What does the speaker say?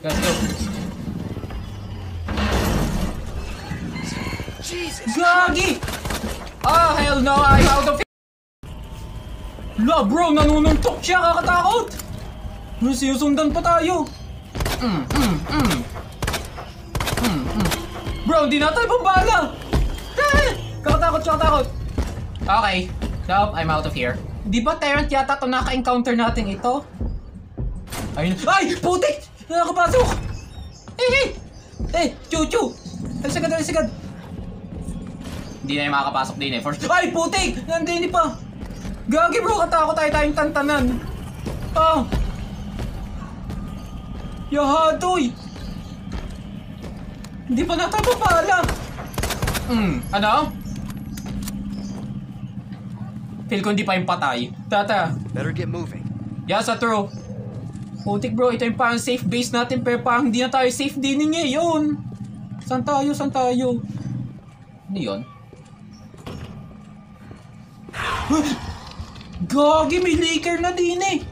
Let's go. Jesus. Gagi! Ah, hell no, I'm out of... La, bro, nanununtok siya, kakatakot! Sinusundan pa tayo! Bro, hindi na tayo pambala! Kakatakot! Okay, so, I'm out of here. Di ba Tyrant yata ito naka-encounter natin ito? Ayun. Ay! Putik! Nakakapasok! Chu! Alisagad! Hindi na yung makakapasok din eh. First... Ay! Putik! Nandini pa! Gagi bro! Katakot tayo tayong tantanan! Ah! Yahatoy! Hindi pa natapapala! Ano? Feel ko hindi pa yung patay. Tata. Better get moving. Yes, true. Putik bro, ito yung parang safe base natin pero parang hindi na tayo safe din ngayon. Saan tayo? Ano yun? Gagi, may licker na din eh.